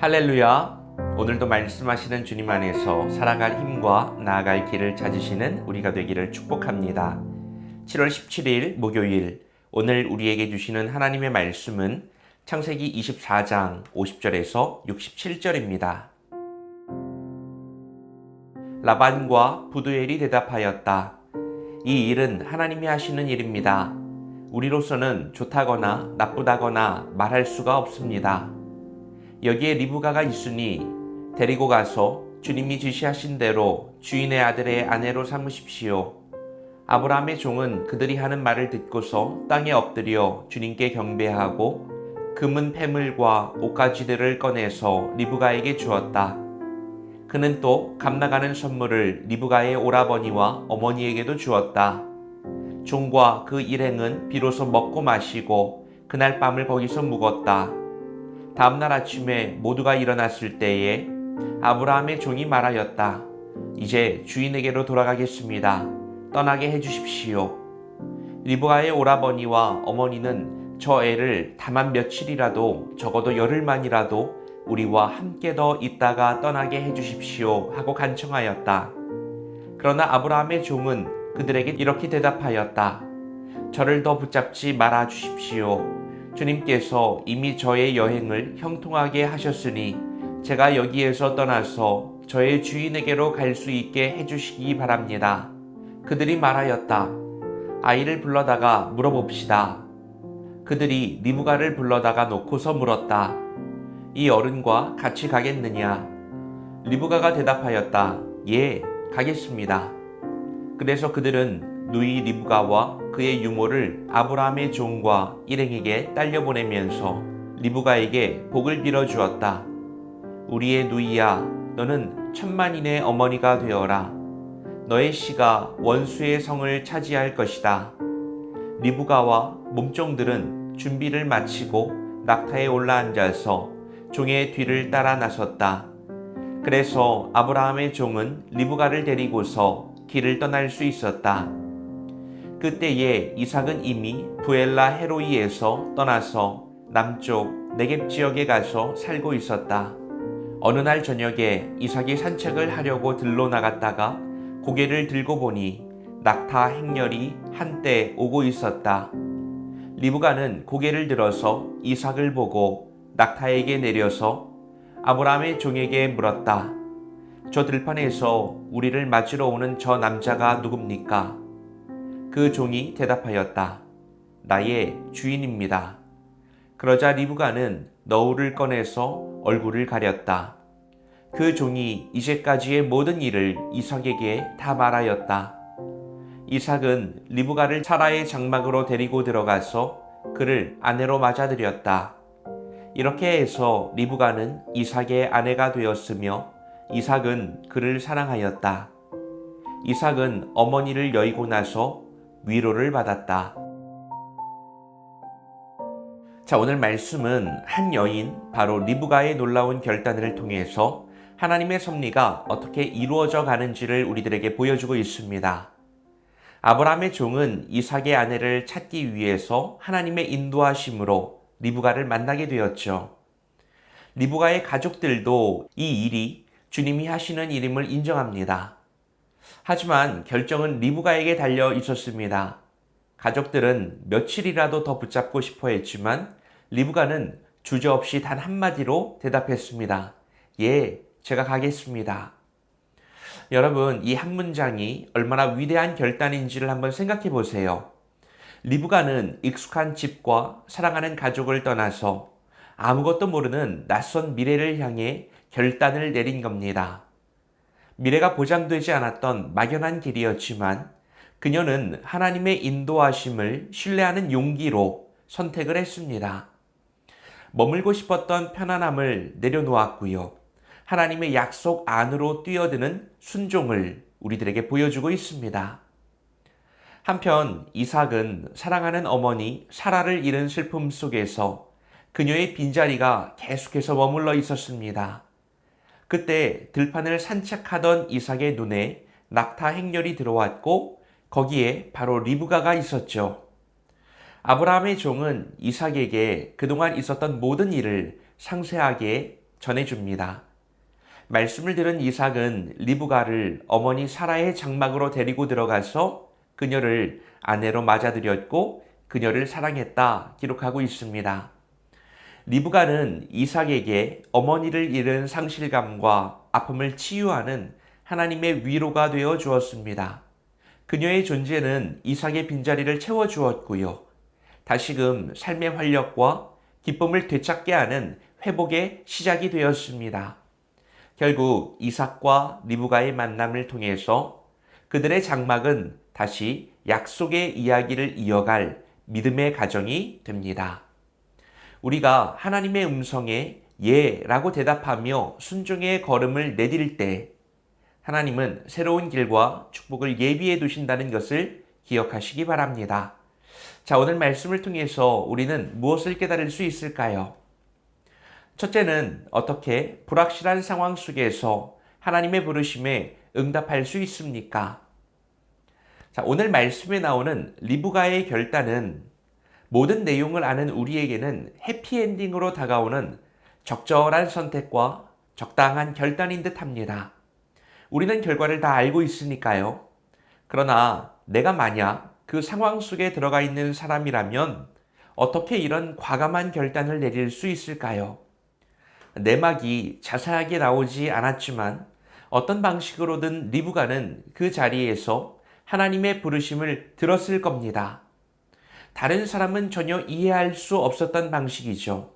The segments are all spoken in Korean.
할렐루야. 오늘도 말씀하시는 주님 안에서 살아갈 힘과 나아갈 길을 찾으시는 우리가 되기를 축복합니다. 7월 17일 목요일, 오늘 우리에게 주시는 하나님의 말씀은 창세기 24장 50절에서 67절입니다. 라반과 부두엘이 대답하였다. 이 일은 하나님이 하시는 일입니다. 우리로서는 좋다거나 나쁘다거나 말할 수가 없습니다. 여기에 리브가가 있으니 데리고 가서 주님이 지시하신 대로 주인의 아들의 아내로 삼으십시오. 아브라함의 종은 그들이 하는 말을 듣고서 땅에 엎드려 주님께 경배하고 금은 패물과 옷가지들을 꺼내서 리브가에게 주었다. 그는 또 값나가는 선물을 리브가의 오라버니와 어머니에게도 주었다. 종과 그 일행은 비로소 먹고 마시고 그날 밤을 거기서 묵었다. 다음날 아침에 모두가 일어났을 때에 아브라함의 종이 말하였다. 이제 주인에게로 돌아가겠습니다. 떠나게 해주십시오. 리브가의 오라버니와 어머니는 저 애를 다만 며칠이라도 적어도 열흘만이라도 우리와 함께 더 있다가 떠나게 해주십시오 하고 간청하였다. 그러나 아브라함의 종은 그들에게 이렇게 대답하였다. 저를 더 붙잡지 말아 주십시오. 주님께서 이미 저의 여행을 형통하게 하셨으니 제가 여기에서 떠나서 저의 주인에게로 갈 수 있게 해주시기 바랍니다. 그들이 말하였다. 아이를 불러다가 물어봅시다. 그들이 리브가를 불러다가 놓고서 물었다. 이 어른과 같이 가겠느냐? 리브가가 대답하였다. 예, 가겠습니다. 그래서 그들은 누이 리브가와 그의 유모를 아브라함의 종과 일행에게 딸려보내면서 리브가에게 복을 빌어주었다. 우리의 누이야, 너는 천만인의 어머니가 되어라. 너의 씨가 원수의 성을 차지할 것이다. 리브가와 몸종들은 준비를 마치고 낙타에 올라앉아서 종의 뒤를 따라 나섰다. 그래서 아브라함의 종은 리브가를 데리고서 길을 떠날 수 있었다. 그때에 이삭은 이미 부엘라 헤로이에서 떠나서 남쪽 네겝 지역에 가서 살고 있었다. 어느 날 저녁에 이삭이 산책을 하려고 들로 나갔다가 고개를 들고 보니 낙타 행렬이 한때 오고 있었다. 리브가는 고개를 들어서 이삭을 보고 낙타에게 내려서 아브라함의 종에게 물었다. 저 들판에서 우리를 맞으러 오는 저 남자가 누굽니까? 그 종이 대답하였다. 나의 주인입니다. 그러자 리브가는 너울을 꺼내서 얼굴을 가렸다. 그 종이 이제까지의 모든 일을 이삭에게 다 말하였다. 이삭은 리브가를 사라의 장막으로 데리고 들어가서 그를 아내로 맞아들였다. 이렇게 해서 리브가는 이삭의 아내가 되었으며 이삭은 그를 사랑하였다. 이삭은 어머니를 여의고 나서 위로를 받았다. 자, 오늘 말씀은 한 여인, 바로 리브가의 놀라운 결단을 통해서 하나님의 섭리가 어떻게 이루어져 가는지를 우리들에게 보여주고 있습니다. 아브라함의 종은 이삭의 아내를 찾기 위해서 하나님의 인도하심으로 리브가를 만나게 되었죠. 리브가의 가족들도 이 일이 주님이 하시는 일임을 인정합니다. 하지만 결정은 리브가에게 달려 있었습니다. 가족들은 며칠이라도 더 붙잡고 싶어 했지만 리브가는 주저없이 단 한마디로 대답했습니다. 예, 제가 가겠습니다. 여러분, 이 한 문장이 얼마나 위대한 결단인지를 한번 생각해 보세요. 리브가는 익숙한 집과 사랑하는 가족을 떠나서 아무것도 모르는 낯선 미래를 향해 결단을 내린 겁니다. 미래가 보장되지 않았던 막연한 길이었지만 그녀는 하나님의 인도하심을 신뢰하는 용기로 선택을 했습니다. 머물고 싶었던 편안함을 내려놓았고요. 하나님의 약속 안으로 뛰어드는 순종을 우리들에게 보여주고 있습니다. 한편 이삭은 사랑하는 어머니 사라를 잃은 슬픔 속에서 그녀의 빈자리가 계속해서 머물러 있었습니다. 그때 들판을 산책하던 이삭의 눈에 낙타 행렬이 들어왔고 거기에 바로 리브가가 있었죠. 아브라함의 종은 이삭에게 그동안 있었던 모든 일을 상세하게 전해줍니다. 말씀을 들은 이삭은 리브가를 어머니 사라의 장막으로 데리고 들어가서 그녀를 아내로 맞아들였고 그녀를 사랑했다 기록하고 있습니다. 리브가는 이삭에게 어머니를 잃은 상실감과 아픔을 치유하는 하나님의 위로가 되어 주었습니다. 그녀의 존재는 이삭의 빈자리를 채워주었고요. 다시금 삶의 활력과 기쁨을 되찾게 하는 회복의 시작이 되었습니다. 결국 이삭과 리브가의 만남을 통해서 그들의 장막은 다시 약속의 이야기를 이어갈 믿음의 가정이 됩니다. 우리가 하나님의 음성에 예라고 대답하며 순종의 걸음을 내딜 때 하나님은 새로운 길과 축복을 예비해 두신다는 것을 기억하시기 바랍니다. 자, 오늘 말씀을 통해서 우리는 무엇을 깨달을 수 있을까요? 첫째는 어떻게 불확실한 상황 속에서 하나님의 부르심에 응답할 수 있습니까? 자, 오늘 말씀에 나오는 리브가의 결단은 모든 내용을 아는 우리에게는 해피엔딩으로 다가오는 적절한 선택과 적당한 결단인 듯 합니다. 우리는 결과를 다 알고 있으니까요. 그러나 내가 만약 그 상황 속에 들어가 있는 사람이라면 어떻게 이런 과감한 결단을 내릴 수 있을까요? 내막이 자세하게 나오지 않았지만 어떤 방식으로든 리브가는 그 자리에서 하나님의 부르심을 들었을 겁니다. 다른 사람은 전혀 이해할 수 없었던 방식이죠.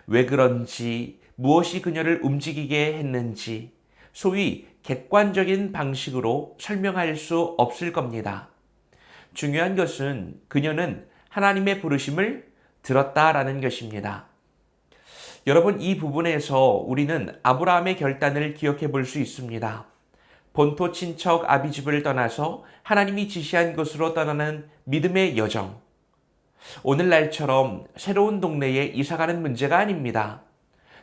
왜 그런지, 무엇이 그녀를 움직이게 했는지, 소위 객관적인 방식으로 설명할 수 없을 겁니다. 중요한 것은 그녀는 하나님의 부르심을 들었다라는 것입니다. 여러분, 이 부분에서 우리는 아브라함의 결단을 기억해 볼 수 있습니다. 본토 친척 아비집을 떠나서 하나님이 지시한 곳으로 떠나는 믿음의 여정. 오늘날처럼 새로운 동네에 이사가는 문제가 아닙니다.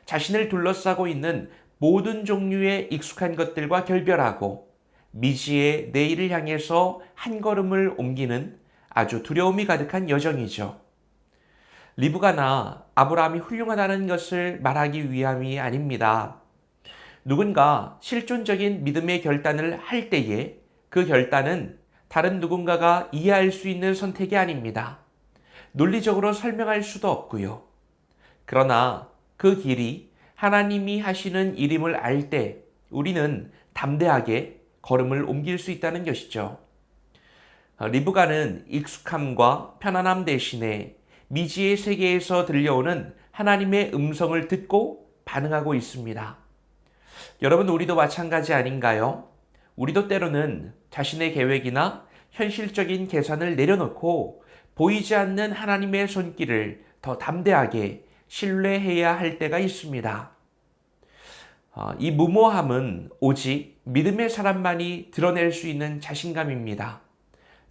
자신을 둘러싸고 있는 모든 종류의 익숙한 것들과 결별하고 미지의 내일을 향해서 한 걸음을 옮기는 아주 두려움이 가득한 여정이죠. 리브가나 아브라함이 훌륭하다는 것을 말하기 위함이 아닙니다. 누군가 실존적인 믿음의 결단을 할 때에 그 결단은 다른 누군가가 이해할 수 있는 선택이 아닙니다. 논리적으로 설명할 수도 없고요. 그러나 그 길이 하나님이 하시는 일임을 알 때 우리는 담대하게 걸음을 옮길 수 있다는 것이죠. 리브가는 익숙함과 편안함 대신에 미지의 세계에서 들려오는 하나님의 음성을 듣고 반응하고 있습니다. 여러분, 우리도 마찬가지 아닌가요? 우리도 때로는 자신의 계획이나 현실적인 계산을 내려놓고 보이지 않는 하나님의 손길을 더 담대하게 신뢰해야 할 때가 있습니다. 이 무모함은 오직 믿음의 사람만이 드러낼 수 있는 자신감입니다.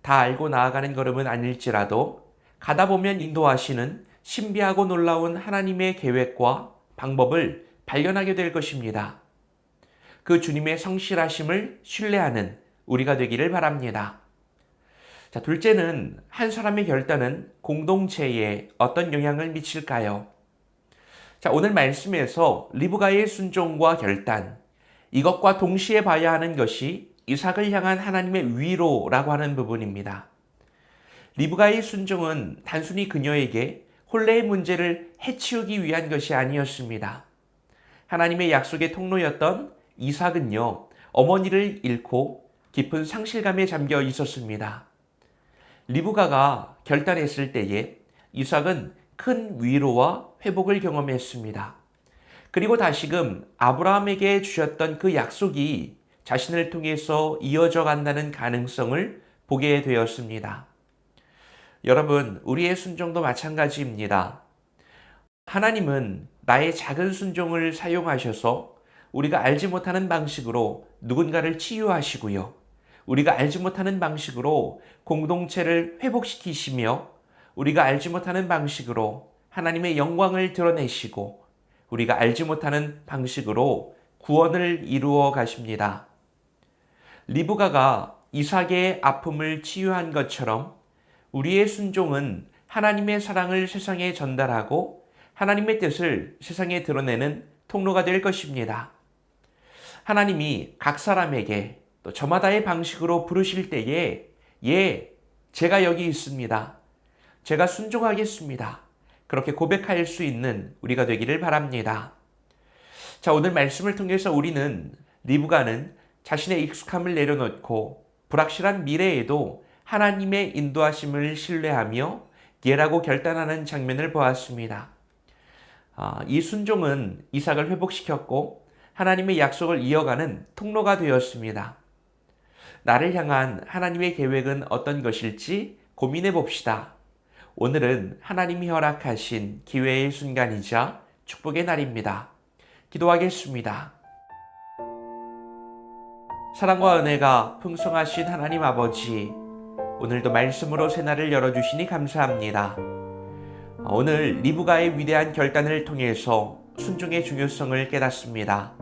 다 알고 나아가는 걸음은 아닐지라도 가다 보면 인도하시는 신비하고 놀라운 하나님의 계획과 방법을 발견하게 될 것입니다. 그 주님의 성실하심을 신뢰하는 우리가 되기를 바랍니다. 자, 둘째는 한 사람의 결단은 공동체에 어떤 영향을 미칠까요? 자, 오늘 말씀에서 리브가의 순종과 결단, 이것과 동시에 봐야 하는 것이 이삭을 향한 하나님의 위로라고 하는 부분입니다. 리브가의 순종은 단순히 그녀에게 혼례의 문제를 해치우기 위한 것이 아니었습니다. 하나님의 약속의 통로였던 이삭은요, 어머니를 잃고 깊은 상실감에 잠겨 있었습니다. 리브가가 결단했을 때에 이삭은 큰 위로와 회복을 경험했습니다. 그리고 다시금 아브라함에게 주셨던 그 약속이 자신을 통해서 이어져 간다는 가능성을 보게 되었습니다. 여러분, 우리의 순종도 마찬가지입니다. 하나님은 나의 작은 순종을 사용하셔서 우리가 알지 못하는 방식으로 누군가를 치유하시고요. 우리가 알지 못하는 방식으로 공동체를 회복시키시며 우리가 알지 못하는 방식으로 하나님의 영광을 드러내시고 우리가 알지 못하는 방식으로 구원을 이루어 가십니다. 리브가가 이삭의 아픔을 치유한 것처럼 우리의 순종은 하나님의 사랑을 세상에 전달하고 하나님의 뜻을 세상에 드러내는 통로가 될 것입니다. 하나님이 각 사람에게 또 저마다의 방식으로 부르실 때에 예, 제가 여기 있습니다. 제가 순종하겠습니다. 그렇게 고백할 수 있는 우리가 되기를 바랍니다. 자, 오늘 말씀을 통해서 우리는 리브가는 자신의 익숙함을 내려놓고 불확실한 미래에도 하나님의 인도하심을 신뢰하며 예라고 결단하는 장면을 보았습니다. 이 순종은 이삭을 회복시켰고 하나님의 약속을 이어가는 통로가 되었습니다. 나를 향한 하나님의 계획은 어떤 것일지 고민해 봅시다. 오늘은 하나님이 허락하신 기회의 순간이자 축복의 날입니다. 기도하겠습니다. 사랑과 은혜가 풍성하신 하나님 아버지, 오늘도 말씀으로 새날을 열어주시니 감사합니다. 오늘 리브가의 위대한 결단을 통해서 순종의 중요성을 깨닫습니다.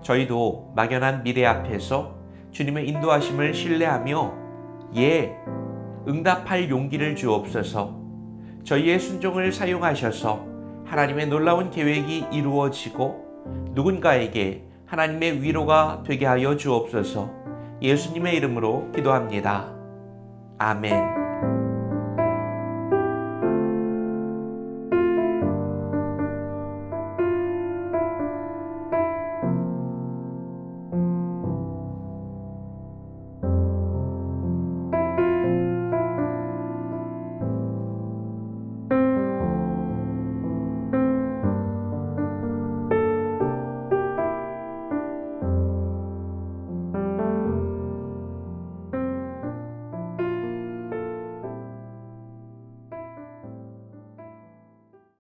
저희도 막연한 미래 앞에서 주님의 인도하심을 신뢰하며 예, 응답할 용기를 주옵소서. 저희의 순종을 사용하셔서 하나님의 놀라운 계획이 이루어지고 누군가에게 하나님의 위로가 되게 하여 주옵소서. 예수님의 이름으로 기도합니다. 아멘.